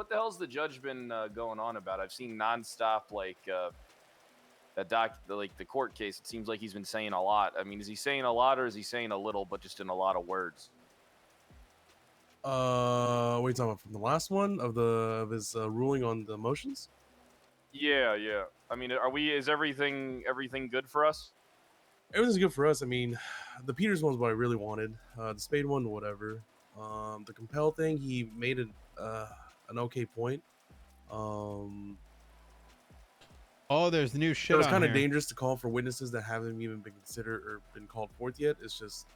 the hell's the judge been going on about? I've seen nonstop like the court case. It seems like he's been saying a lot. I mean, is he saying a lot or is he saying a little, but just in a lot of words? What are you talking about from the last one of his ruling on the motions? Yeah. I mean, is everything good for us? Everything's good for us. I mean, the Peters one's what I really wanted. The Spade one, whatever. The Compel thing, he made an okay point. Oh, there's new shit. It was kind of dangerous to call for witnesses that haven't even been considered or been called forth yet. It's just,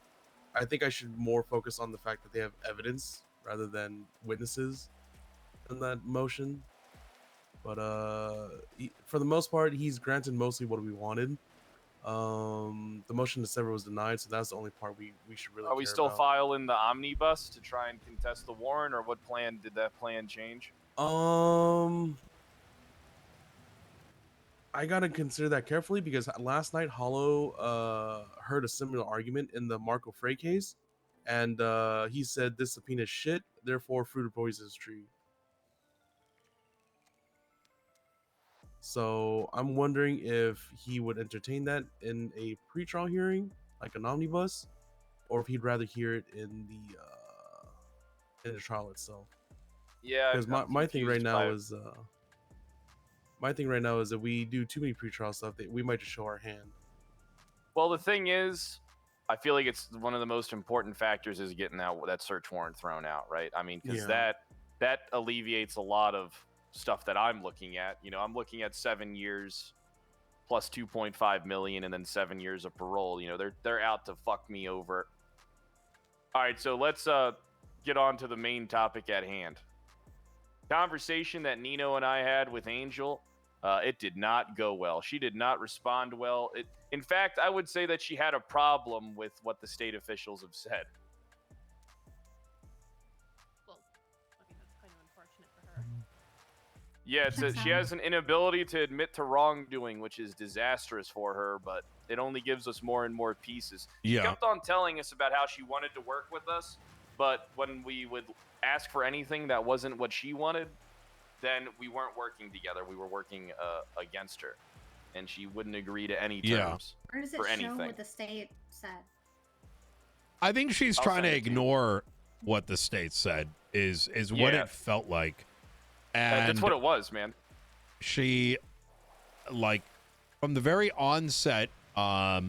I think I should more focus on the fact that they have evidence rather than witnesses in that motion. But for the most part, he's granted mostly what we wanted. The motion to sever was denied, so that's the only part we should really. Are we still filing the omnibus to try and contest the warrant, or what plan did that plan change? I gotta consider that carefully because last night Hollow heard a similar argument in the Marco Frey case, and he said this subpoena is shit, therefore fruit of poisonous tree. So I'm wondering if he would entertain that in a pretrial hearing, like an omnibus, or if he'd rather hear it in the trial itself. Yeah, because my thing right now is that we do too many pretrial stuff that we might just show our hand. Well, the thing is, I feel like it's one of the most important factors is getting that search warrant thrown out, right? I mean, because that alleviates a lot of stuff that I'm looking at. You know, I'm looking at 7 years plus 2.5 million and then 7 years of parole. You know, they're out to fuck me over. All right, so let's get on to the main topic at hand. Conversation that Nino and I had with Angel, it did not go well. She did not respond well. In fact, I would say that she had a problem with what the state officials have said. Well, I mean, that's kind of unfortunate for her. Yeah, she has an inability to admit to wrongdoing, which is disastrous for her, but it only gives us more and more pieces. She kept on telling us about how she wanted to work with us, but when we would ask for anything that wasn't what she wanted, then we weren't working together. We were working against her, and she wouldn't agree to any terms Where does it for show anything. what the state said? I think she's trying to ignore what the state said is what it felt like. And that's what it was, man. She, like, from the very onset, I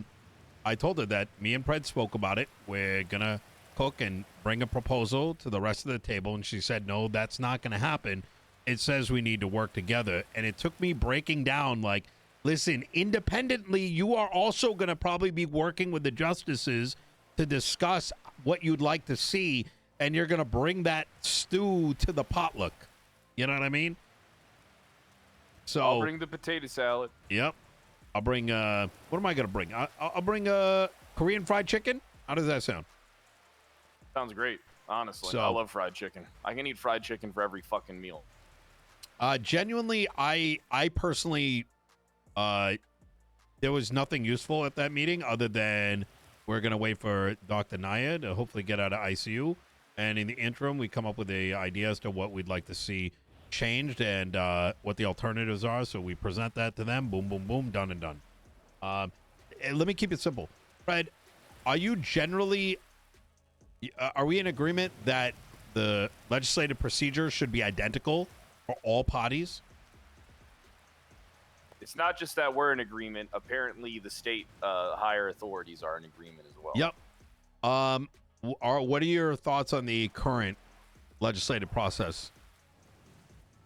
told her that me and Pred spoke about it. We're going to cook and bring a proposal to the rest of the table. And she said, no, that's not going to happen. It says we need to work together. And it took me breaking down, like, listen, independently, you are also going to probably be working with the justices to discuss what you'd like to see. And you're going to bring that stew to the potluck. You know what I mean? So I'll bring the potato salad. Yep. I'll bring, what am I going to bring? I'll bring Korean fried chicken. How does that sound? Sounds great, honestly. So, I love fried chicken. I can eat fried chicken for every fucking meal. Genuinely, I personally, there was nothing useful at that meeting other than we're going to wait for Dr. Naya to hopefully get out of ICU. And in the interim, we come up with the idea as to what we'd like to see changed and what the alternatives are. So we present that to them. Boom, boom, boom. Done and done. Let me keep it simple. Fred, are you generally... Are we in agreement that the legislative procedure should be identical for all parties? It's not just that we're in agreement. Apparently, the state higher authorities are in agreement as well. Yep. What are your thoughts on the current legislative process?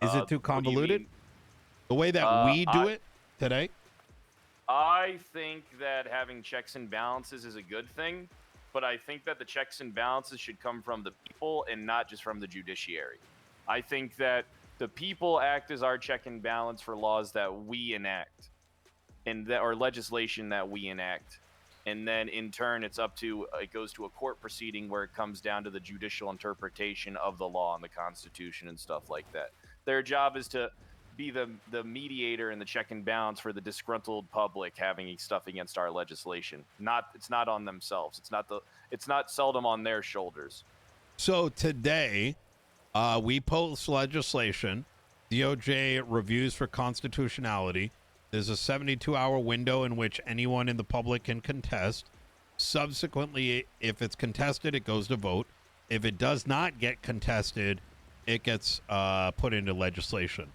Is it too convoluted? The way that we do it today? I think that having checks and balances is a good thing. But I think that the checks and balances should come from the people and not just from the judiciary. I think that the people act as our check and balance for laws that we enact or legislation that we enact. And then in turn, it goes to a court proceeding where it comes down to the judicial interpretation of the law and the Constitution and stuff like that. Their job is to be the mediator and the check and balance for the disgruntled public having stuff against our legislation. It's not on themselves. It's not seldom on their shoulders. So today, We post legislation. DOJ reviews for constitutionality. There's a 72-hour window in which anyone in the public can contest. Subsequently, if it's contested, it goes to vote. If it does not get contested, it gets put into legislation.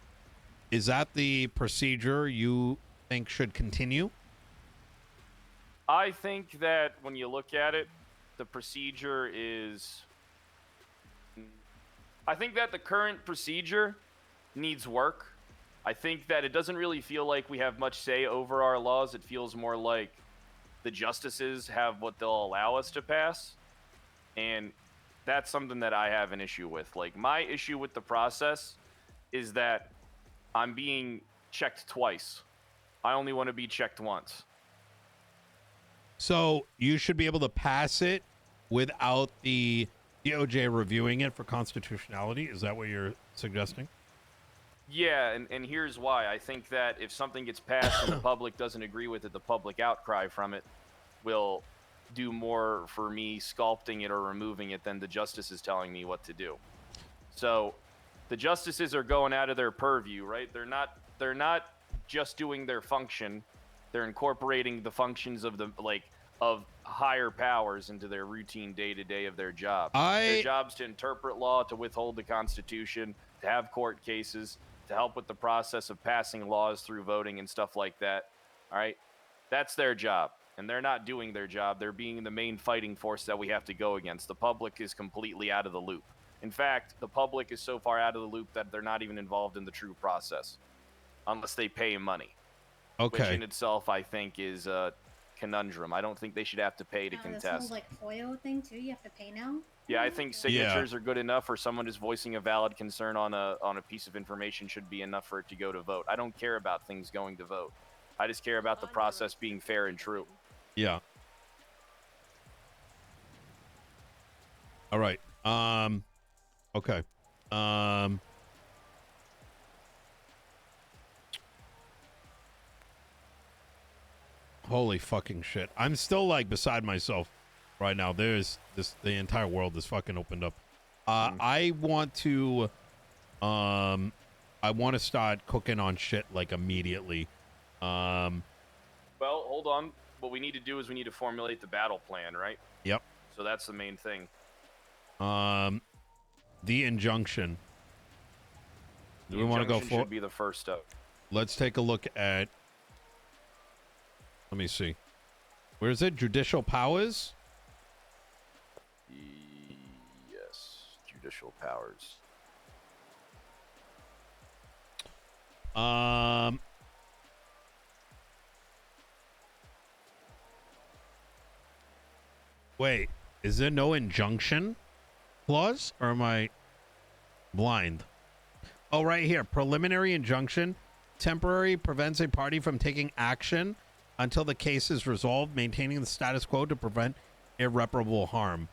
Is that the procedure you think should continue? I think that when you look at it, the procedure is... I think that the current procedure needs work. I think that it doesn't really feel like we have much say over our laws. It feels more like the justices have what they'll allow us to pass. And that's something that I have an issue with. Like, my issue with the process is that I'm being checked twice. I only want to be checked once. So you should be able to pass it without the DOJ reviewing it for constitutionality. Is that what you're suggesting? Yeah, and here's why. I think that if something gets passed and the public doesn't agree with it, the public outcry from it will do more for me sculpting it or removing it than the justice is telling me what to do. So the justices are going out of their purview, right? They're not just doing their function. They're incorporating the functions of of higher powers into their routine day-to-day of their job. Their job's to interpret law, to withhold the Constitution, to have court cases, to help with the process of passing laws through voting and stuff like that. All right? That's their job. And they're not doing their job. They're being the main fighting force that we have to go against. The public is completely out of the loop. In fact, the public is so far out of the loop that they're not even involved in the true process unless they pay money. Okay. Which in itself, I think, is a conundrum. I don't think they should have to pay to contest. This whole, FOIA thing, too? You have to pay now? Yeah, I think signatures are good enough, or someone is voicing a valid concern on a piece of information should be enough for it to go to vote. I don't care about things going to vote. I just care about the process being fair and true. Yeah. All right. Okay. Holy fucking shit. I'm still beside myself right now. The entire world is fucking opened up. I want to start cooking on shit immediately. Well, hold on. What we need to do is we need to formulate the battle plan, right? Yep. So that's the main thing. The injunction. Do we want to go for? Should be the first step. Let's take a look at. Let me see. Where is it? Judicial powers? Yes. Judicial powers. Wait. Is there no injunction clause? Or am I blind? Oh, right here. Preliminary injunction. Temporary prevents a party from taking action until the case is resolved, maintaining the status quo to prevent irreparable harm.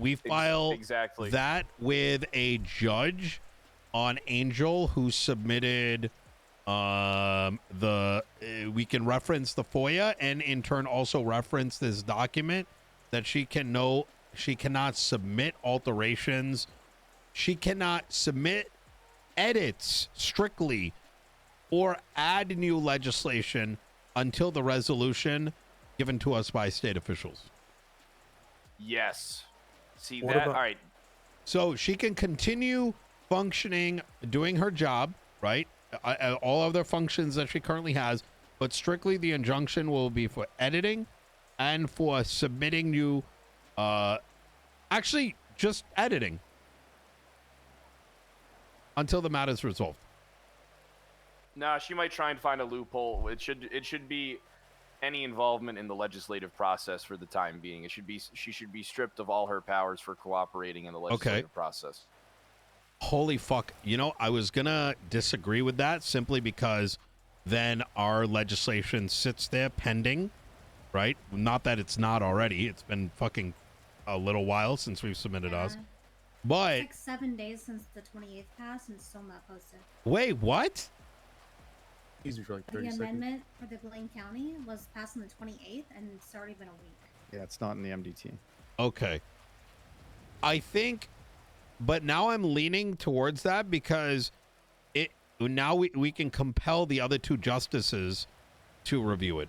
We filed that with a judge on Angel who submitted we can reference the FOIA and in turn also reference this document that she cannot submit alterations. She cannot submit edits strictly or add new legislation until the resolution given to us by state officials. Yes. See What that? about- All right. So she can continue functioning, doing her job, right? All other functions that she currently has, but strictly the injunction will be for editing and for submitting new, actually just editing until the matter is resolved. Nah, she might try and find a loophole. It should be any involvement in the legislative process for the time being. She should be stripped of all her powers for cooperating in the legislative process. Holy fuck. You know, I was gonna disagree with that simply because then our legislation sits there pending, right? Not that it's not already. It's been fucking a little while since we've submitted ours. But It's 7 days since the 28th passed and still not posted. wait, what? Easy for 30 The seconds. amendment for the Blaine County was passed on the 28th and it's already been a week. Yeah, it's not in the MDT. Okay. I think but now I'm leaning towards that because now we can compel the other two justices to review it.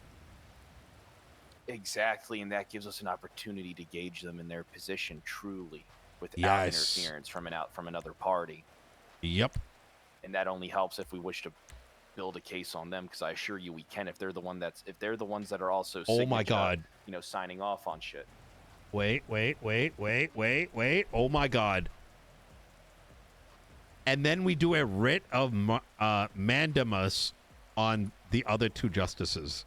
Exactly, and that gives us an opportunity to gauge them in their position truly without Yes. interference from another party. Yep. And that only helps if we wish to build a case on them, because I assure you we can if they're the ones that are also Oh my God. signing off on shit. Wait. Oh my God. And then we do a writ of mandamus on the other two justices.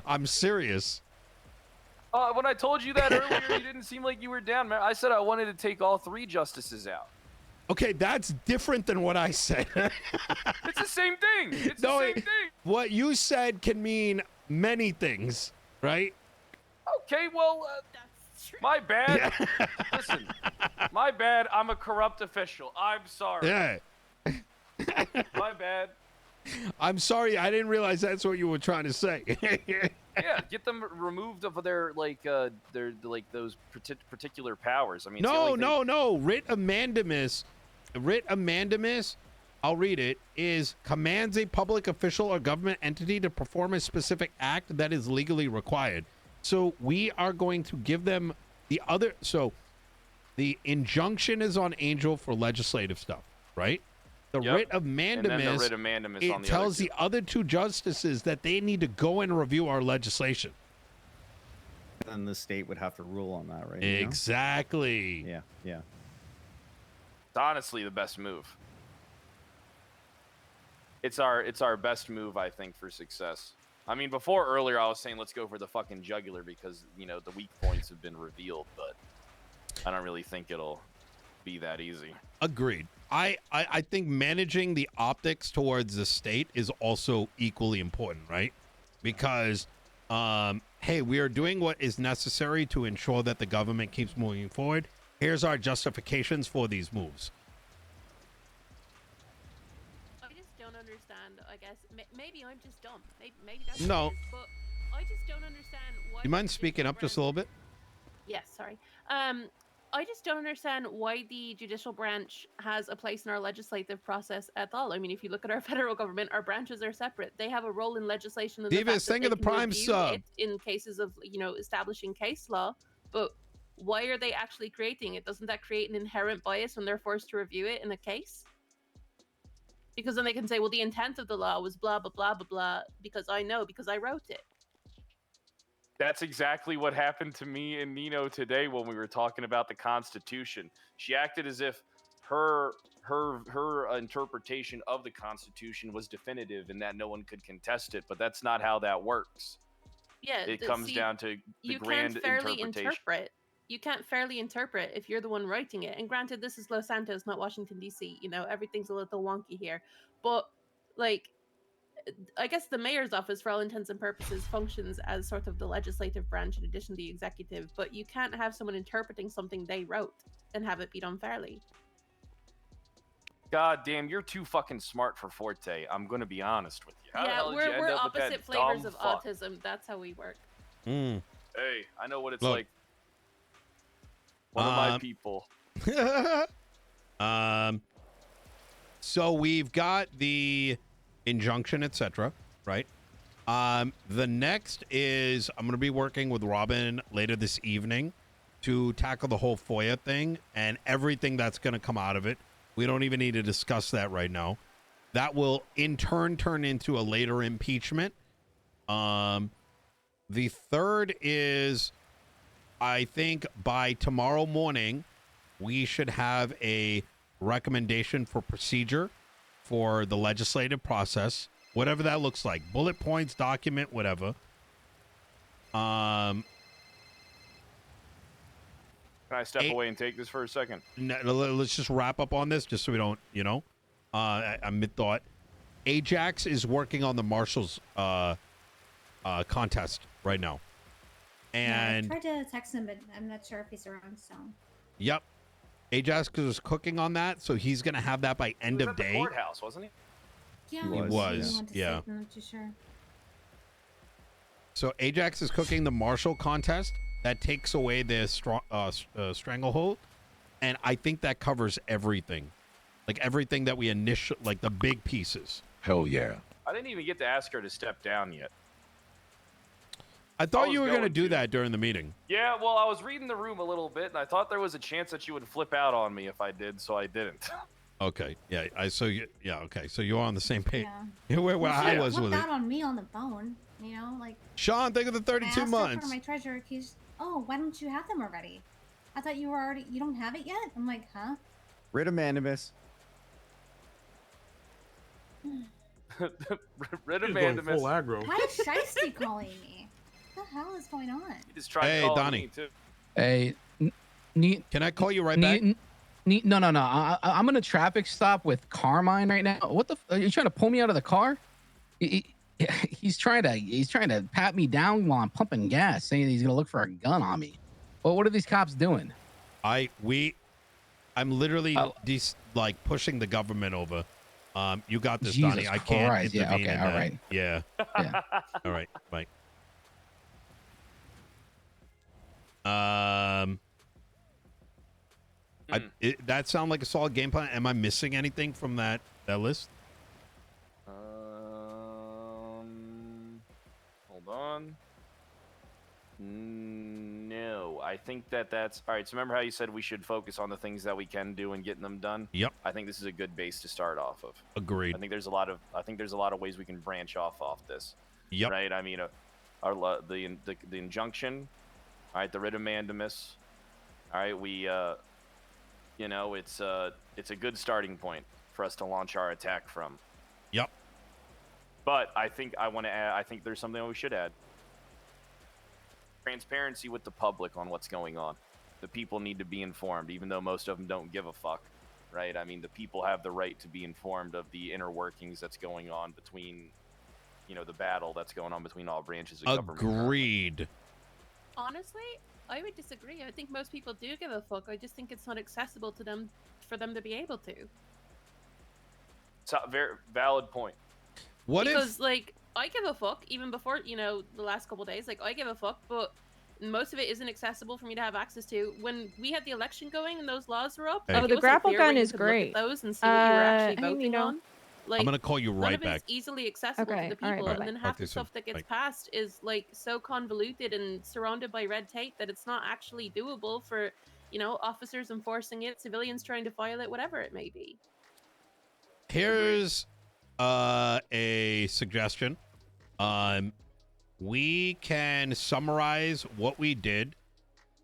I'm serious. When I told you that earlier, you didn't seem like you were down, man. I said I wanted to take all three justices out. Okay, that's different than what I said. It's the same thing. It's the same thing. What you said can mean many things, right? Okay, well, That's true. my bad. Listen, my bad. I'm a corrupt official. I'm sorry. Yeah. My bad. I'm sorry. I didn't realize that's what you were trying to say. Yeah, get them removed of their those particular powers. I mean, No. Writ of mandamus. I'll read it. Is commands a public official or government entity to perform a specific act that is legally required. So we are going to give them the other. So the injunction is on Angel for legislative stuff, right? The writ of mandamus, and then the writ of mandamus it on the tells other two. the other two justices that they need to go and review our legislation. Then the state would have to rule on that, right? You know? Exactly. Yeah. It's honestly the best move. It's our best move, I think, for success. I mean, earlier I was saying let's go for the fucking jugular because, the weak points have been revealed, but I don't really think it'll be that easy. Agreed. I think managing the optics towards the state is also equally important, right? Because, hey, we are doing what is necessary to ensure that the government keeps moving forward. Here's our justifications for these moves. I just don't understand. I guess maybe I'm just dumb. Maybe that's No. what it is, but I just don't understand why. You mind speaking up just a little bit? Yes, sorry. I just don't understand why the judicial branch has a place in our legislative process at all. I mean, if you look at our federal government, our branches are separate. They have a role in legislation. Davis, thank you the prime sub. In cases of, establishing case law. But why are they actually creating it? Doesn't that create an inherent bias when they're forced to review it in a case? Because then they can say, well, the intent of the law was blah, blah, blah, blah, blah, because I wrote it. That's exactly what happened to me and Nino today when we were talking about the Constitution. She acted as if her interpretation of the Constitution was definitive and that no one could contest it, but that's not how that works. Yeah, it comes down to the grand interpretation. You can't fairly interpret if you're the one writing it. And granted, this is Los Santos, not Washington, D.C. Everything's a little wonky here. But, I guess the mayor's office, for all intents and purposes, functions as sort of the legislative branch in addition to the executive, but you can't have someone interpreting something they wrote and have it be done fairly. God damn, you're too fucking smart for Forte. I'm going to be honest with you. How the hell did you end we're up with that opposite flavors dumb of fuck? autism. That's how we work. Mm. Hey, I know what it's Look. like. One of my people. So we've got the injunction, etc., right? The next is I'm going to be working with Robin later this evening to tackle the whole FOIA thing and everything that's going to come out of it. We don't even need to discuss that right now. That will in turn turn into a later impeachment. The third is, I think by tomorrow morning, we should have a recommendation for procedure for the legislative process, whatever that looks like. Bullet points, document, whatever. Can I step away and take this for a second? Let's just wrap up on this, just so we don't, I'm mid-thought. Ajax is working on the Marshals contest right now. And I tried to text him, but I'm not sure if he's around still. Yep. Ajax was cooking on that, so he's going to have that by end of day. He was at the courthouse, wasn't he? Yeah, He was, yeah. I'm not too sure. So Ajax is cooking the Marshal contest. that takes away their stranglehold, and I think that covers everything, like everything that we like the big pieces. Hell yeah. I didn't even get to ask her to step down yet. I thought you were going to going do to. that during the meeting. Yeah, well, I was reading the room a little bit, and I thought there was a chance that you would flip out on me if I did, so I didn't. Okay, yeah, okay, so you're on the same page. Yeah. Where I You was with flipped it. out on me on the phone. You know, like Sean, think of the I 32 asked her months. for my treasure keys. Oh, why don't you have them already? I thought you were already. You don't have it yet. I'm like, huh? Writ of mandamus. Rid of He's going mandamus. full aggro. Why is Shiesty calling me? What the hell is going on? He just tried Hey, to call Donnie. me, too. Hey, Can I call you right back? No. I'm in a traffic stop with Carmine right now. What the? Are you trying to pull me out of the car? He's trying to pat me down while I'm pumping gas, saying he's gonna look for a gun on me. Well, what are these cops doing? I'm literally like pushing the government over. You got this, Jesus Donnie. I can't Christ. Yeah, intervene okay, in all that. right. Yeah. Yeah. All right. Bye. That sound like a solid game plan. Am I missing anything from that list? Hold on. No, I think that's all right. So remember how you said we should focus on the things that we can do and getting them done? Yep. I think this is a good base to start off of. Agreed. I think there's a lot of ways we can branch off this. Yep. Right. I mean, the injunction. All right. The writ of mandamus. All right. We it's a good starting point for us to launch our attack from. Yep. But I think I think there's something we should add. Transparency with the public on what's going on. The people need to be informed, even though most of them don't give a fuck, right? I mean, the people have the right to be informed of the inner workings that's going on between, the battle that's going on between all branches of government. Agreed. Honestly, I would disagree. I think most people do give a fuck. I just think it's not accessible to them for them to be able to. It's a very valid point. Because I give a fuck even before, the last couple days. Like, I give a fuck, but most of it isn't accessible for me to have access to. When we had the election going and those laws were up, Hey. Oh, the grapple gun is look great. at those and see what you were actually hey, voting Nino. on. Like, I'm gonna call you none right of back. it's easily accessible Okay, to the all right, people, bye-bye. and then Talk half to you the stuff soon. that gets Bye. passed is so convoluted and surrounded by red tape that it's not actually doable for officers enforcing it, civilians trying to file it, whatever it may be. Here's a suggestion. We can summarize what we did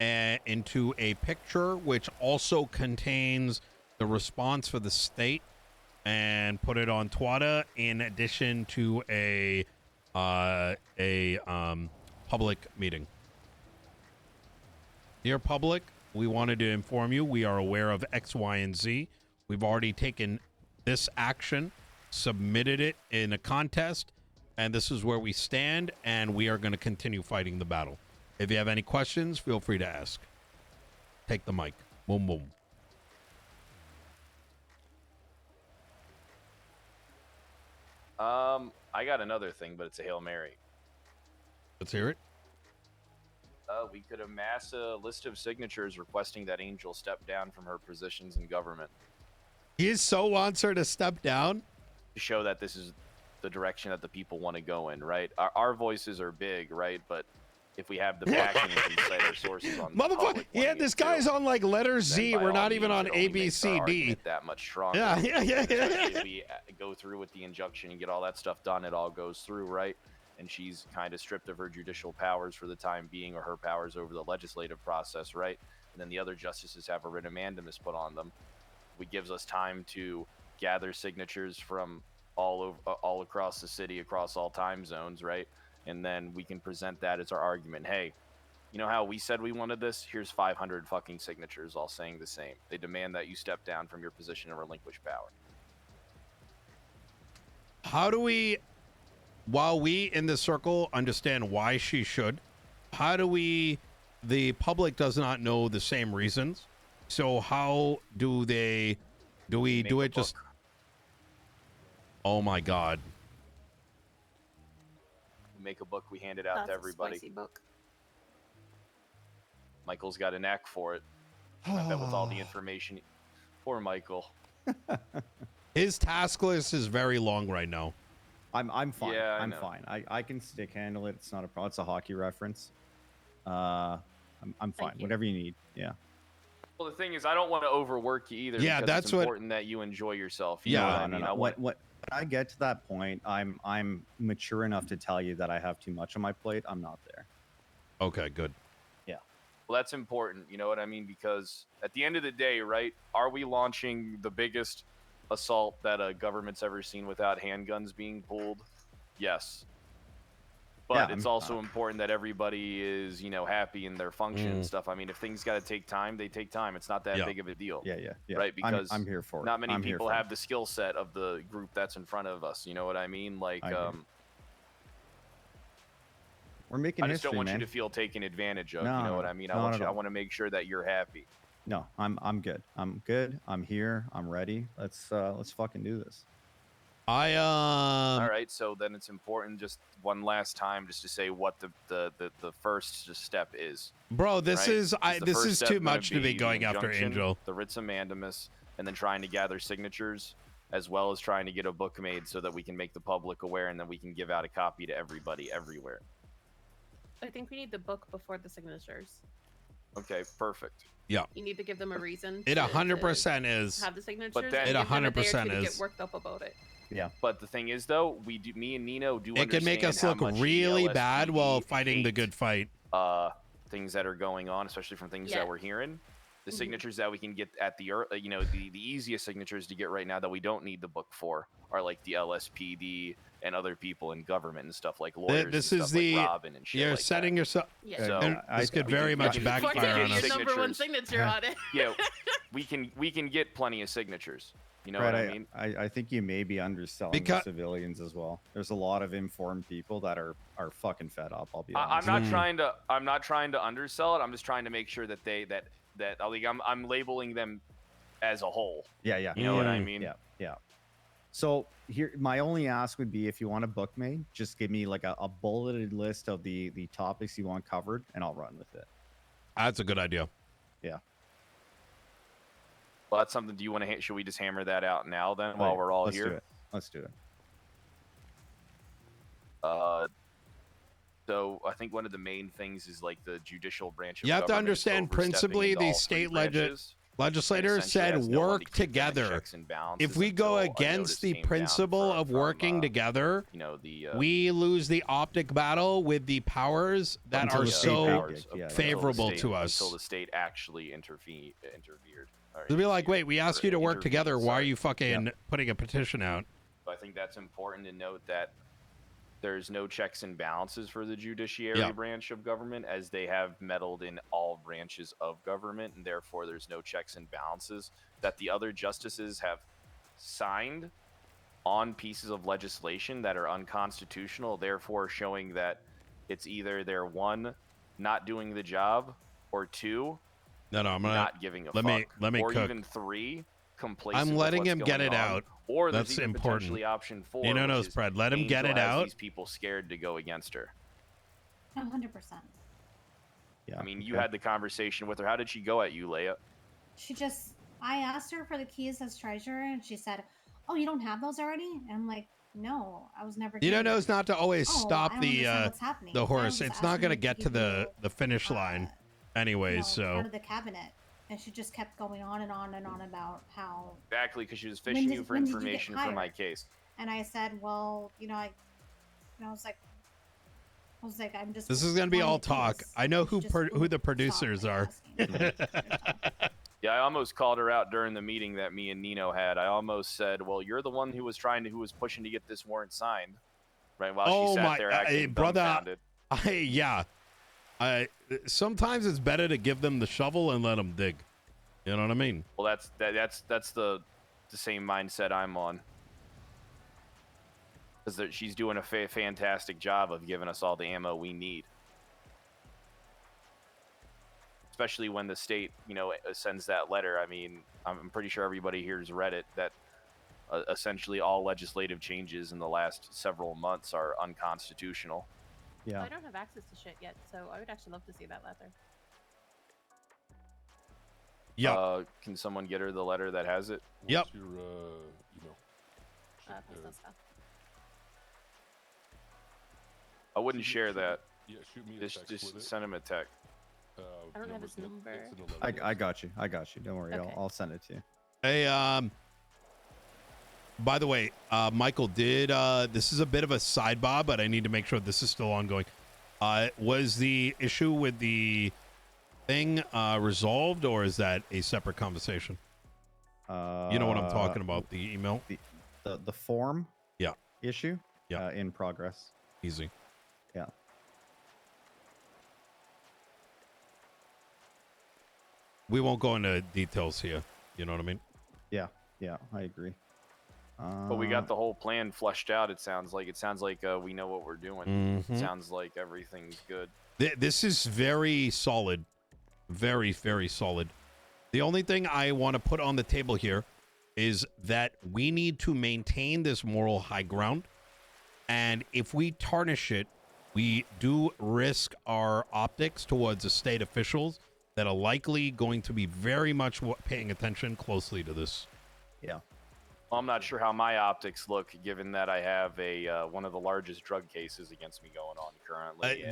into a picture, which also contains the response for the state, and put it on Twitter in addition to a public meeting. Dear public, we wanted to inform you we are aware of X, Y, and Z. We've already taken this action, submitted it in a contest, and this is where we stand, and we are going to continue fighting the battle. If you have any questions, feel free to ask. Take the mic. Boom, boom. I got another thing, but it's a Hail Mary. Let's hear it. We could amass a list of signatures requesting that Angel step down from her positions in government. He so wants her to step down. To show that this is the direction that the people want to go in, right? Our voices are big, right? But if we have the backing and can cite our sources on Motherfucker, yeah, this guy's on like letter Z. We're not even on A, B, C, D. That much stronger. Yeah. If we go through with the injunction and get all that stuff done, it all goes through, right? And she's kind of stripped of her judicial powers for the time being, or her powers over the legislative process, right? And then the other justices have a writ of mandamus put on them. It gives us time to gather signatures from all across the city, across all time zones, right? And then we can present that as our argument. Hey, you know how we said we wanted this? Here's 500 fucking signatures all saying the same. They demand that you step down from your position and relinquish power. How do we, while we in this circle understand why she should, how do we, the public does not know the same reasons. So how do they, do we do it just, oh my God. We make a book, we hand it out to everybody. A spicy book. Michael's got a knack for it. I bet with all the information. Poor Michael. His task list is very long right now. I'm fine. Yeah, I I'm know. fine. I can stick handle it. It's not a problem. It's a hockey reference. I'm fine. you. Whatever you need. Yeah. Well, the thing is, I don't want to overwork you either. Yeah, because that's it's what- important that you enjoy yourself. You Yeah. know what No, I no, mean? no. I want. When I get to that point, I'm mature enough to tell you that I have too much on my plate. I'm not there. Okay, good. Well, that's important. You know what I mean? Because at the end of the day, right? Are we launching the biggest assault that a government's ever seen without handguns being pulled? Yes. But Yeah, it's also important that everybody is, you know, happy in their function and stuff. I mean, if things got to take time, they take time. It's not that Yeah. big of a deal. Yeah. Right? Because I'm here for it. not many I'm here people for it. have the skill set of the group that's in front of us. You know what I mean? Like, I do. We're making I just history, don't want man. you to feel taken advantage of. No, You know no, what no. I mean? Not at I all. want to make sure that you're happy. No, I'm good. I'm good. I'm here. I'm ready. Let's fucking do this. All right, so then it's important just one last time just to say what the first step is. Bro, this right? is the this first is step too gonna much to be the going after injunction, Angel. The writs of mandamus, and then trying to gather signatures, as well as trying to get a book made so that we can make the public aware, and then we can give out a copy to everybody everywhere. I think we need the book before the signatures. Okay, perfect. Yeah. You need to give them a reason. It to 100% is. have the signatures. But then- and It give them a day or 100% two to is. get worked up about it. Yeah. But the thing is, though, me and Nino do It can make understand us how look much the really bad while LSPD fighting the hate, good fight. things that are going on, especially from things Yeah. that we're hearing. The Mhm. signatures that we can get at the easiest signatures to get right now that we don't need the book for are like the LSPD and other people in government and stuff like lawyers. This and is stuff the like Robin and shit you're like setting yourself. Yeah. So, and this could very much we can- backfire we can on get us. Your number one signatures. signature on it. Yeah, we can get plenty of signatures. You know Brett, what I mean? I think you may be underselling Because- the civilians as well. There's a lot of informed people that are fucking fed up. I'll be I'm honest. not trying to undersell it. I'm just trying to make sure that I'm labeling them as a whole. Yeah. You know what I Mm. mean? Yeah. So here, my only ask would be, if you want a book made, just give me like a bulleted list of the topics you want covered, and I'll run with it. That's a good idea. Well, that's something. Do you want to? Should we just hammer that out now then, Oh, while yeah. we're all Let's here? do it. Let's do it. So I think one of the main things is like the judicial branch. Of You have to government understand overstepping principally into the all state three branches, legislators and essentially said has no one to work keep them in together. checks and balances If we go until a against notice the came down principle of from, working together, you know, the we lose the optic battle with the powers that Until are the state so powers, yeah, favorable to us. until the state actually interfered. They'll be like, wait, we asked you to work intervened, together. Why are sorry. you fucking putting a petition out? I think that's important to note that there's no checks and balances for the judiciary Yeah. branch of government, as they have meddled in all branches of government, and therefore there's no checks and balances that the other justices have signed on pieces of legislation that are unconstitutional, therefore showing that it's either they're one, not doing the job, or two, No, I'm gonna. not giving a let fuck, me or cook. even three, complacent. I'm with letting what's him get going it on. out. Or there's That's even important. potentially option 4. Nino which knows, is Fred. Let him get Angel it has out. These people scared to go against her. 100%. Yeah. I mean, you okay. had the conversation with her. How did she go at you, Leia? I asked her for the keys as treasurer, and she said, "Oh, you don't have those already?" And I'm like, "No, I was never." Nino given knows them." not to always "Oh, stop I don't the understand what's happening. the I horse. was It's not asking gonna you to get to give the you, finish line, anyways. So out of the cabinet." And she just kept going on and on and on about how. Exactly, because she was When fishing did- you for when did you get information for my hired? case. And I said, "Well, I was like, I'm just." this is gonna be all wanting the talk. keys." I know And she who just who the wouldn't producers stop, are. asking. Yeah, I almost called her out during the meeting that me and Nino had. I almost said, "Well, you're the one who was pushing to get this warrant signed," right? While Oh she sat my- there acting brother, dumbfounded. Sometimes it's better to give them the shovel and let them dig. You know what I mean? Well, that's the same mindset I'm on. Because she's doing a fantastic job of giving us all the ammo we need. Especially when the state, sends that letter. I mean, I'm pretty sure everybody here has read it, that essentially all legislative changes in the last several months are unconstitutional. Yeah. I don't have access to shit yet, so I would actually love to see that letter. Yeah. Can someone get her the letter that has it? Yep. What's your, email? Postal stuff. I wouldn't share that. Yeah, shoot me a text with Just it. send him a text. I don't have his number. I got you. I got you. Don't worry. Okay. I'll send it to you. Hey, by the way, Michael did, this is a bit of a sidebar, but I need to make sure this is still ongoing. Was the issue with the thing resolved, or is that a separate conversation? You know what I'm talking about, the email? The form Yeah. issue? Yeah. In progress. Easy. Yeah. We won't go into details here. You know what I mean? Yeah. Yeah, I agree. But we got the whole plan fleshed out. It sounds like we know what we're doing. Mhm. Sounds like everything's good. This is very solid. Very, very solid. The only thing I want to put on the table here is that we need to maintain this moral high ground. And if we tarnish it, we do risk our optics towards the state officials that are likely going to be very much paying attention closely to this. Yeah. Well, I'm not sure how my optics look, given that I have one of the largest drug cases against me going on currently.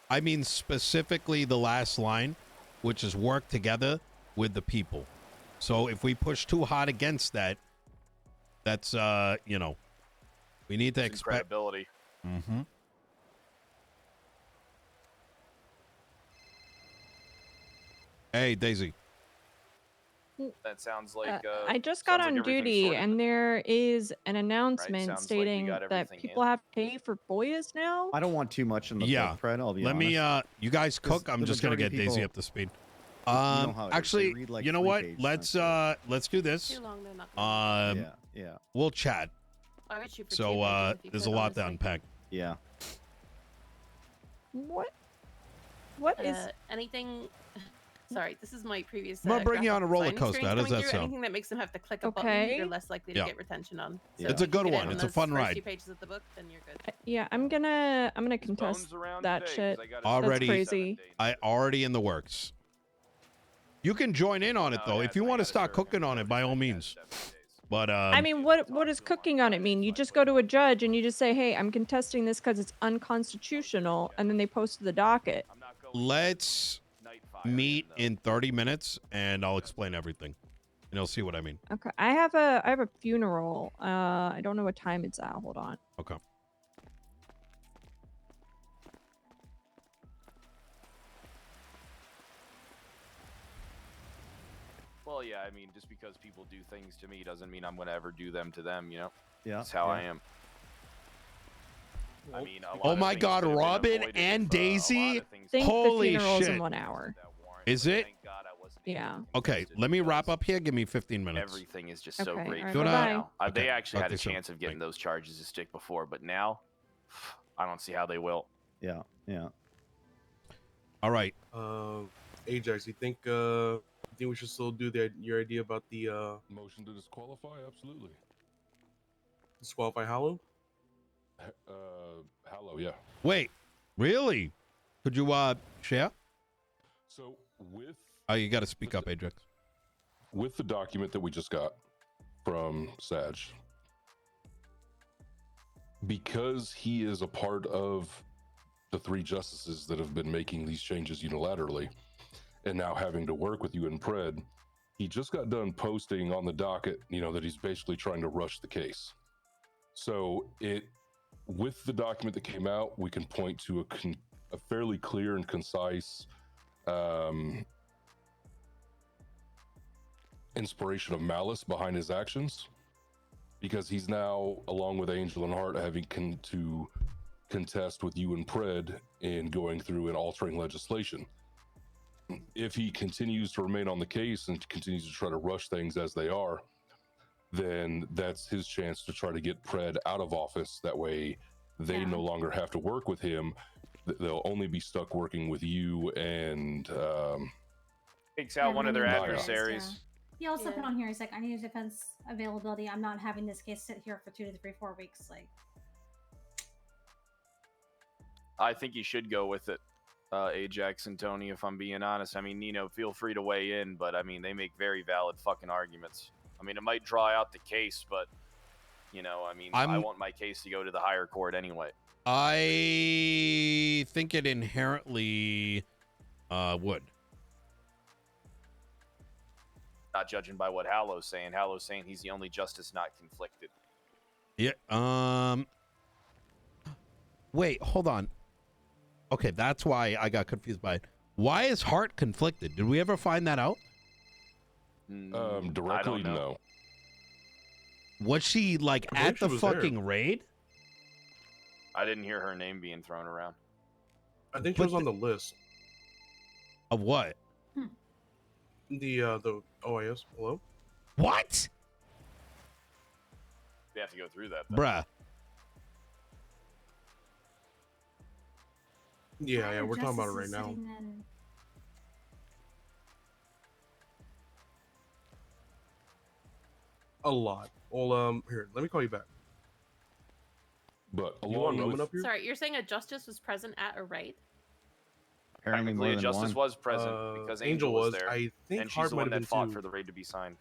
I mean specifically the last line, which is work together with the people. So if we push too hard against that, that's we need to expect credibility. Mm-hmm. Hey, Daisy. That sounds like I just got on duty, and there is an announcement Sounds like we stating got that everything people have to pay for FOIAs now. I don't want too much in the book, Fred. I'll be Let honest. me you guys cook. I'm the just gonna majority get of Daisy people- up to speed. you know how it is. They Actually, read, like, you know 3 what? pages, Let's do this. Too long, they're not gonna yeah. We'll chat. I would shoot for 2 So pages if you there's a could, lot to honestly. unpack. Yeah. What? What is? Anything? Sorry, this is my previous. I'm gonna bring you on a graphic roller design coaster. How experience does coming that through. sound? Anything that makes them have to click a Okay. button, you're less likely to Yeah. get retention on. Yeah. It's a good if you get one. it It's on a fun those first ride. 2 pages of the book, then you're good. Yeah, I'm gonna contest that shit. Already, That's crazy. I already in the works. You can join in on it though if you want to start cooking on it. By all means. But I mean, what does cooking on it mean? You just go to a judge and you just say, "Hey, I'm contesting this because it's unconstitutional," and then they post to the docket. let's meet in 30 minutes and I'll explain everything. And you'll see what I mean. Okay, I have a funeral. I don't know what time it's at. Hold on. Okay. Well, yeah, I mean, just because people do things to me doesn't mean I'm going to ever do them to them, you know? Yeah. That's how I am. I mean, a lot Oh of my things God, could have been Robin avoided and if, Daisy? a lot of things Think the Holy funeral's shit. in 1 hour. Is it? Thank God I wasn't Yeah. able to Okay, contest it let me because wrap up here. Give me 15 minutes. Everything is just so Okay, great alright, for me bye-bye. now. Okay, They actually talk had to a you soon. chance of getting Bye. those charges to stick before, but now, I don't see how they will. Yeah. Yeah. All right. Ajax, you think we should still do your idea about the Motion to disqualify? Absolutely. disqualify Hollow? Hallow, yeah. Wait, really? Could you share? So with Oh, you got to speak up, Ajax. the document that we just got from Sag, because he is a part of the 3 justices that have been making these changes unilaterally and now having to work with you and Pred, he just got done posting on the docket, that he's basically trying to rush the case. So with the document that came out, we can point to a fairly clear and concise inspiration of malice behind his actions, because he's now, along with Angel and Hart, having to contest with you and Pred in going through and altering legislation. If he continues to remain on the case and continues to try to rush things as they are, then that's his chance to try to get Pred out of office. That way they no longer have to work with him. They'll only be stuck working with you and Takes out one of their Naya. adversaries. He also put Yeah. on here, he's like, I need a defense availability. I'm not having this case sit here for 2 to 3, 4 weeks. Like, I think you should go with it. Ajax and Tony, if I'm being honest. I mean, Nino, feel free to weigh in, but I mean, they make very valid fucking arguments. I mean, it might draw out the case, but, you know, I mean, I want my case to go to the higher court anyway. I think it inherently would. Not judging by what Hallow's saying. Hallow's saying he's the only justice not conflicted. Yeah. Wait, hold on. Okay, that's why I got confused by it. Why is Hart conflicted? Did we ever find that out? Directly, no. Was she like at the fucking raid? I didn't hear her name being thrown around. I think she was on the list. Of what? The OIS. Hello? What? They have to go through that, though. Bruh. Yeah, we're talking about it right now. A lot. Well, here, let me call you back. But you want Roman up here? Sorry, you're saying a justice was present at a raid? Apparently more Technically, a than justice one. was present because Angel was there. I think and she's Hart the might one have that been fought too. for the raid to be signed.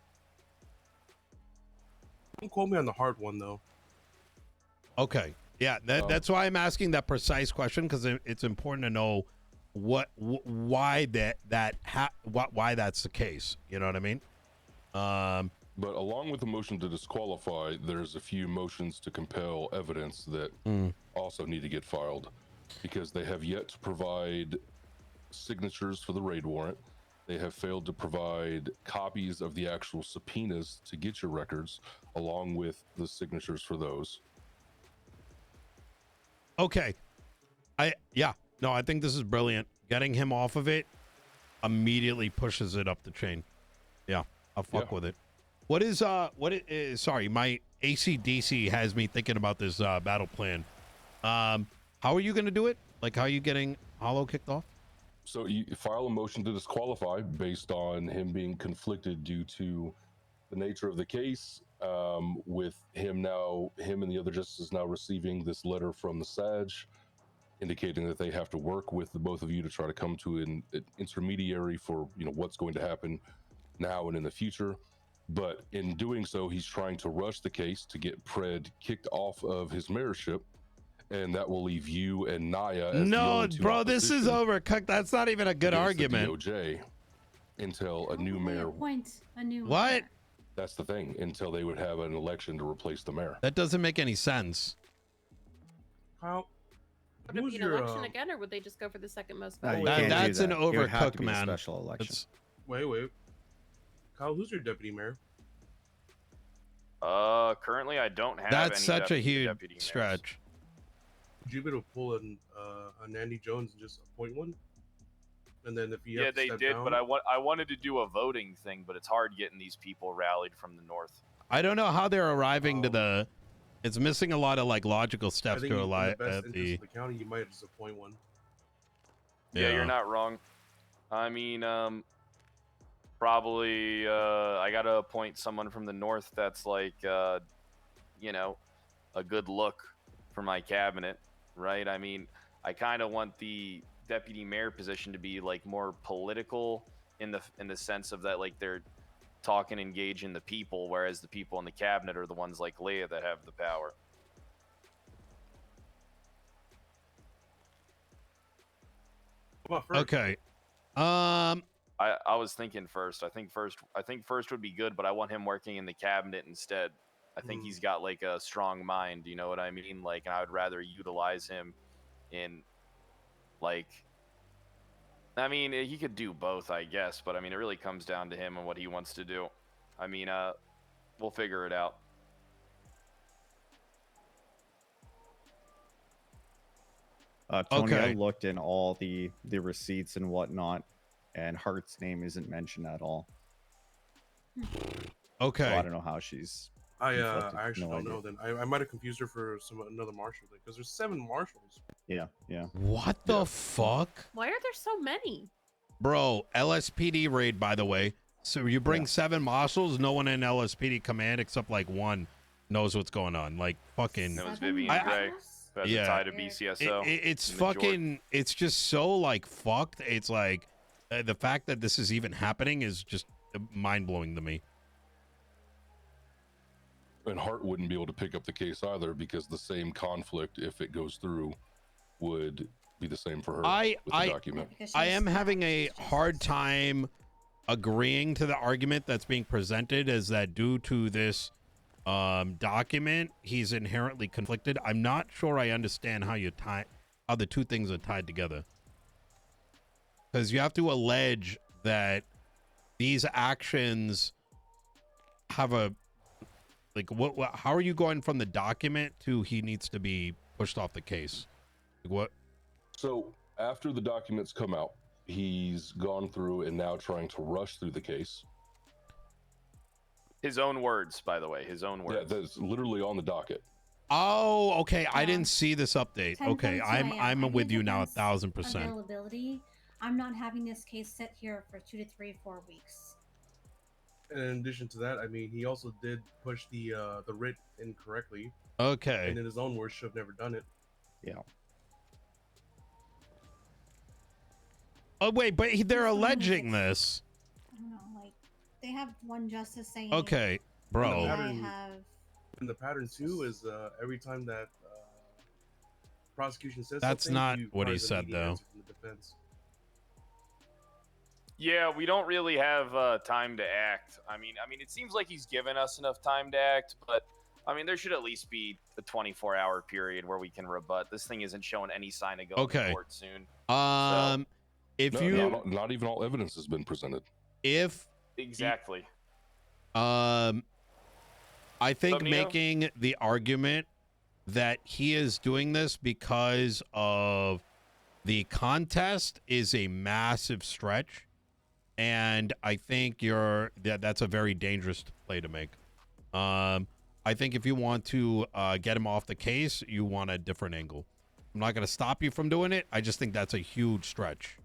Don't quote me on the Hart one though. Okay. Yeah, that's why I'm asking that precise question, because it's important to know why why that's the case. You know what I mean? But along with the motion to disqualify, there's a few motions to compel evidence that also need to get filed, because they have yet to provide signatures for the raid warrant. They have failed to provide copies of the actual subpoenas to get your records, along with the signatures for those. Okay. I think this is brilliant. Getting him off of it immediately pushes it up the chain. Yeah, I'll fuck with it. Sorry, my AC/DC has me thinking about this battle plan. How are you going to do it? Like, how are you getting Hollow kicked off? So you file a motion to disqualify based on him being conflicted due to the nature of the case, with him and the other justices now receiving this letter from the SAG indicating that they have to work with the both of you to try to come to an intermediary for, you know, what's going to happen now and in the future. But in doing so, he's trying to rush the case to get Pred kicked off of his mayorship, and that will leave you and Naya as the only two bro, this is opposition overcooked. That's not even a good against the argument. DOJ until a new mayor. Appoint a new What? mayor. That's the thing. Until they would have an election to replace the mayor. That doesn't make any sense. How? Would it be an election again, or would they just go for the second most No, voted? you can't do That's an that. It would have to overcooked, be a man. special election. Wait. Kyle, who's your deputy mayor? Currently I don't have That's any such a huge deputy mayors. stretch. Would you be able to pull an Andy Jones and just appoint one? And then if you Yeah, have to they step did, down, but I wanted to do a voting thing, but it's hard getting these people rallied from the north. I don't know how they're arriving to the. It's missing a lot of like logical I steps think to in the arrive best at interest the. of the county, you might just appoint one. Yeah, you're not wrong. I mean, probably I gotta appoint someone from the north that's like, you know, a good look for my cabinet, right? I mean, I kind of want the deputy mayor position to be like more political in the sense of that, like they're talking, engaging the people, whereas the people in the cabinet are the ones like Leia that have the power. Okay. I was thinking first. I think first would be good, but I want him working in the cabinet instead. I think he's got like a strong mind, you know what I mean? Like, and I would rather utilize him in like, I mean, he could do both, I guess, but I mean, it really comes down to him and what he wants to do. I mean, we'll figure it out. Tony, I Okay. looked in all the receipts and whatnot, and Hart's name isn't mentioned at all. Okay. So I don't know how she's. I conflicted. actually No don't idea. know. Then I might have confused her for another marshal because there's 7 marshals. Yeah. What the fuck, Why are there so many? bro? LSPD raid, by the way. So you bring 7 marshals. No one in LSPD command except like one knows what's going on. Like fucking. That was 7 Vivian I- Gray. marshals? as Yeah. a tie to BCSO. It's in the Georgia. fucking. It's just so like fucked. It's like the fact that this is even happening is just mind blowing to me. And Hart wouldn't be able to pick up the case either because the same conflict, if it goes through, would be the same for her with the document. I am having a hard time agreeing to the argument that's being presented as that due to this document, he's inherently conflicted. I'm not sure I understand how the two things are tied together. Because you have to allege that these actions have a how are you going from the document to he needs to be pushed off the case? Like what? So after the documents come out, he's gone through and now trying to rush through the case. His own words, by the way, his own words. Yeah, that's literally on the docket. Oh, okay. I didn't see this update. Okay, I'm with you now 1,000%. Availability. I'm not having this case sit here for 2 to 3, 4 weeks. And in addition to that, I mean, he also did push the writ incorrectly. Okay. And in his own words, should have never done it. Yeah. Oh wait, but they're alleging this. I don't know, like they have one justice saying. Okay, bro. And the pattern too is every time that prosecution says that's something, not you what he require the said immediate though. answer from the defense. Yeah, we don't really have time to act. I mean, it seems like he's given us enough time to act, but I mean, there should at least be a 24-hour period where we can rebut. This thing isn't showing any sign of going to court soon. If not even all evidence has been presented. Exactly. I think Nino? making the argument that he is doing this because of the contest is a massive stretch, and I think that's a very dangerous play to make. I think if you want to get him off the case, you want a different angle. I'm not going to stop you from doing it. I just think that's a huge stretch.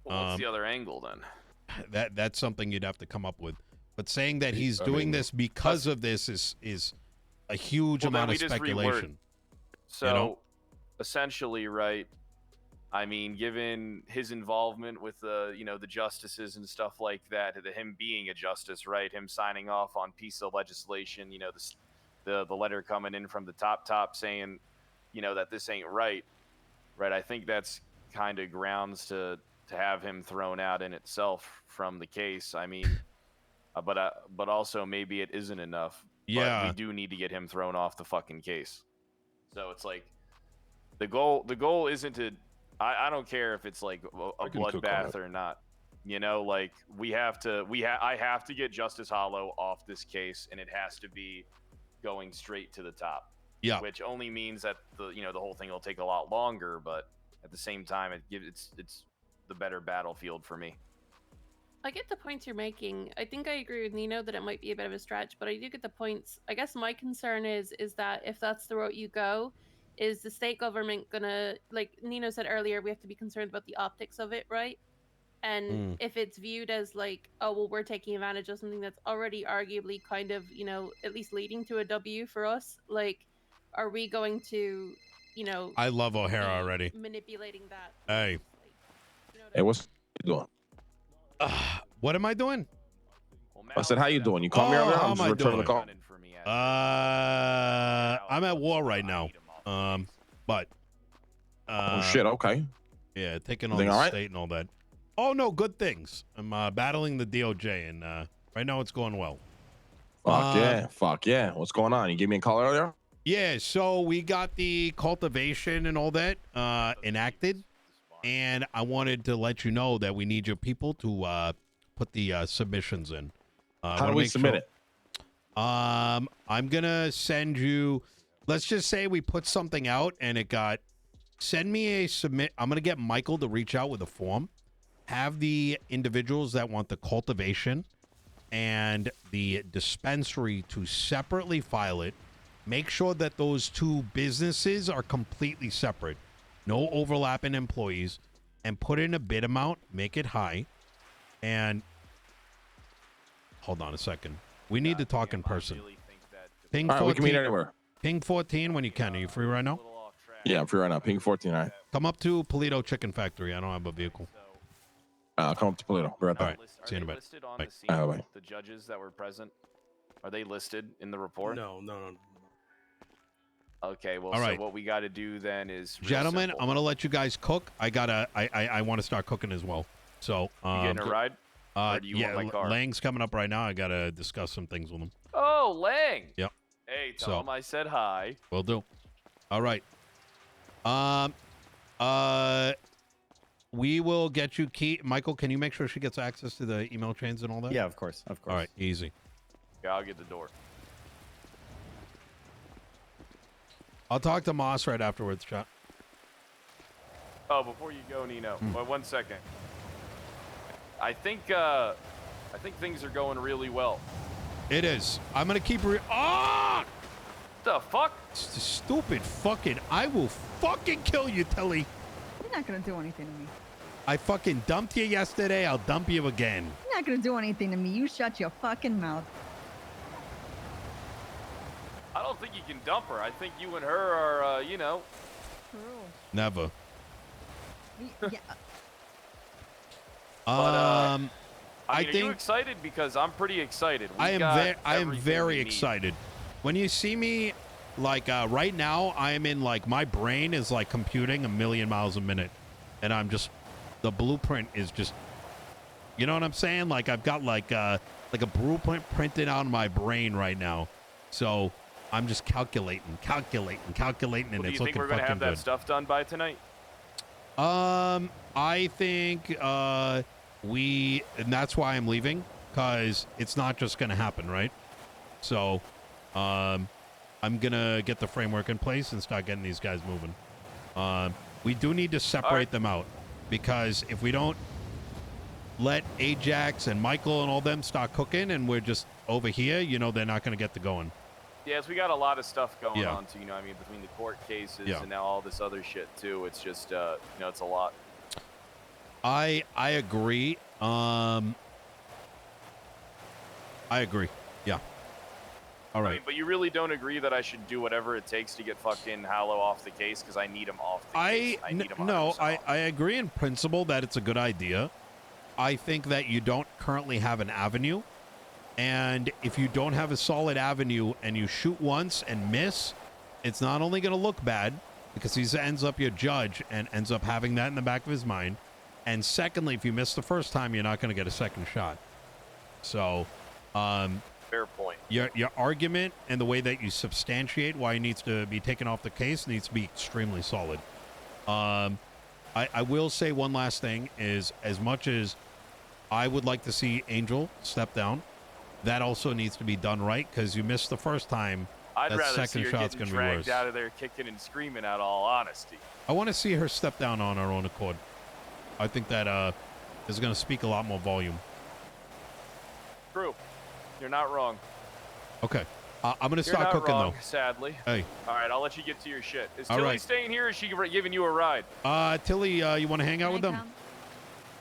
Well, what's the other angle then? That's something you'd have to come up with. But saying that he's doing this because of this is a huge amount of speculation. So, essentially, right? I mean, given his involvement with the justices and stuff like that, him being a justice, right? Him signing off on piece of legislation, the letter coming in from the top saying, that this ain't right. I think that's kind of grounds to have him thrown out in itself from the case. I mean, but also maybe it isn't enough. Yeah. But we do need to get him thrown off the fucking case. So it's like the goal isn't to. I don't care if it's like a bloodbath or not. Like I have to get Justice Hollow off this case, and it has to be going straight to the top. Yeah. Which only means that the whole thing will take a lot longer, but at the same time, it's the better battlefield for me. I get the points you're making. I think I agree with Nino that it might be a bit of a stretch, but I do get the points. I guess my concern is that if that's the route you go, is the state government gonna, like Nino said earlier, we have to be concerned about the optics of it, right? And if it's viewed as like, oh, well, we're taking advantage of something that's already arguably kind of, at least leading to a W for us, like, are we going to, I love O'Hara already. Manipulating that? Hey. Hey, what's you doing? What am I doing? I said, how you doing? You called me earlier? I'm how just am I returning the doing? call. I'm at war right now. But Oh shit, okay. yeah, taking on Everything the all right? state and all that. Oh no, good things. I'm battling the DOJ, and right now it's going well. Fuck yeah. What's going on? You gave me a call earlier? Yeah, so we got the cultivation and all that enacted, and I wanted to let you know that we need your people to put the submissions in. How do we submit it? I'm gonna send you. Let's just say we put something out and it got. Send me a submit. I'm gonna get Michael to reach out with a form. Have the individuals that want the cultivation and the dispensary to separately file it. Make sure that those two businesses are completely separate. No overlap in employees. And put in a bid amount. Make it high. And hold on a second. We need to talk in person. Ping 14. All right, we can meet anywhere. Ping 14 when you can. Are you free right now? Yeah, I'm free right now. Ping 14, all right? Come up to Polito Chicken Factory. I don't have a vehicle. I'll come up to Polito. Be right All there. right. See you in a bit. Listed on Bye. the scene, Bye. the judges that were present, are they listed in the report? No. Okay, well, All so right. what we got to do then is real Gentlemen, simple. I'm gonna let you guys cook. I want to start cooking as well. So You getting a ride? Or do you yeah, want my car? Lang's coming up right now. I gotta discuss some things with him. Oh, Lang. Yep. Hey, tell him I said hi. Will do. All right. We will get you key. Michael, can you make sure she gets access to the email chains and all that? Yeah, of course. Of course. All right, easy. Yeah, I'll get the door. I'll talk to Moss right afterwards, chat. Oh, before you go, Nino, well, 1 second. I think things are going really well. It is. I'm gonna keep The fuck? Stupid fucking. I will fucking kill you, Telly. You're not gonna do anything to me. I fucking dumped you yesterday. I'll dump you again. You're not gonna do anything to me. You shut your fucking mouth. I don't think you can dump her. I think you and her are, you know. Never. Yeah. I mean, I are you think excited? Because I'm pretty excited. I am very excited. When you see me, like right now, I am in like my brain is like computing 1,000,000 miles a minute, and I'm just the blueprint is just, you know what I'm saying? Like I've got like a blueprint printed out in my brain right now, so I'm just calculating, and Well, it's do you looking think we're gonna fucking have that good. stuff done by tonight? I think and that's why I'm leaving, because it's not just gonna happen, right? So, I'm gonna get the framework in place and start getting these guys moving. We do need to separate them out, because if we don't let Ajax and Michael and all them start cooking, and we're just over here, you know, they're not gonna get to going. Yes, we got a lot of stuff going Yeah. on too. You know, I mean, between the court cases Yeah. and now all this other shit too. It's just, you know, it's a lot. I agree. I agree. Yeah. All I right. mean, but you really don't agree that I should do whatever it takes to get fucking Hallow off the case, because I need him off the case. I need him no, 100% I agree in principle that it's a good idea. I think that you don't currently have an avenue, and if you don't have a solid avenue and you shoot once and miss, it's not only going to look bad because he ends up your judge and ends up having that in the back of his mind, and secondly, if you miss the first time, you're not going to get a second shot. So, fair point. Your argument and the way that you substantiate why he needs to be taken off the case needs to be extremely solid. I will say one last thing is, as much as I would like to see Angel step down, that also needs to be done right, because you missed the first time. I'd that rather see second her shot's getting gonna be dragged worse. out of there kicking and screaming, out of all honesty. I want to see her step down on her own accord. I think that is going to speak a lot more volume. True. You're not wrong. Okay. I'm going to You're start not cooking, wrong, though. sadly. Hey. All right, I'll let you get to your shit. Is All Tilly right. staying here, or is she giving you a ride? Tilly, you want to hang out with them?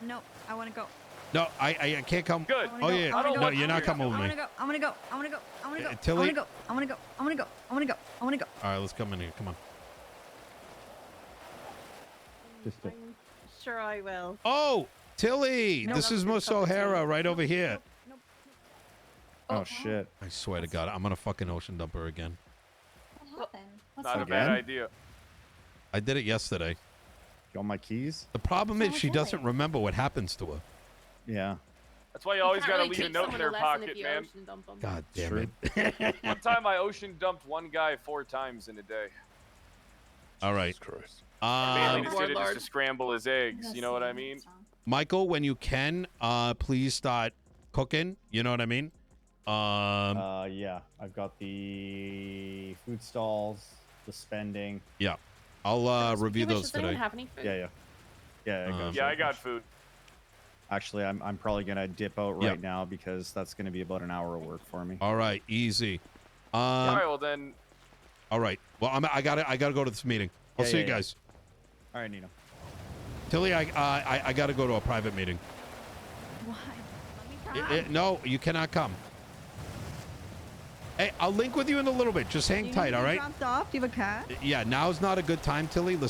No, I want to go. No, I can't come. Good. Oh, yeah. No, you're not coming with me. I want to go. I want to go. I want to go. Tilly? I want to go. I want to go. I want to go. I want to go. I want to go. All right, let's come in here. Come on. I'm sure I will. Oh, Tilly, No, this no, is no, Miss no, O'Hara right over here. Oh, shit. I swear to God, I'm going to fucking ocean dump her again. What happened? What's Not a happening? bad Again? idea. I did it yesterday. You want my keys? The problem is Sounds she like doesn't it. remember what happens to her. Yeah. That's why you always can't got to really leave a teach note in someone their a lesson pocket, if you man. ocean dump 'em. God damn True. it. One time I ocean dumped one guy 4 times in a day. All right. Jesus Christ. Mainly just did it just Warlord. to scramble his eggs. You know what I mean? Michael, when you can, please start cooking. You know what I mean? Yeah. I've got the food stalls, the spending. Yeah. I'll review Does those anyone today. have any food? Yeah. Yeah, I got food. Actually, I'm probably gonna dip out right Yep. now, because that's gonna be about an hour of work for me. All right, easy. All right, well then. All right. Well, I gotta go to this meeting. I'll Yeah, see yeah, you yeah. guys. All right, Nino. Tilly, I gotta go to a private meeting. Why? Let me come. No, you cannot come. Hey, I'll link with you in a little bit. Just hang tight, all right? Dropped off. Do you have a cat? Yeah, now's not a good time, Tilly.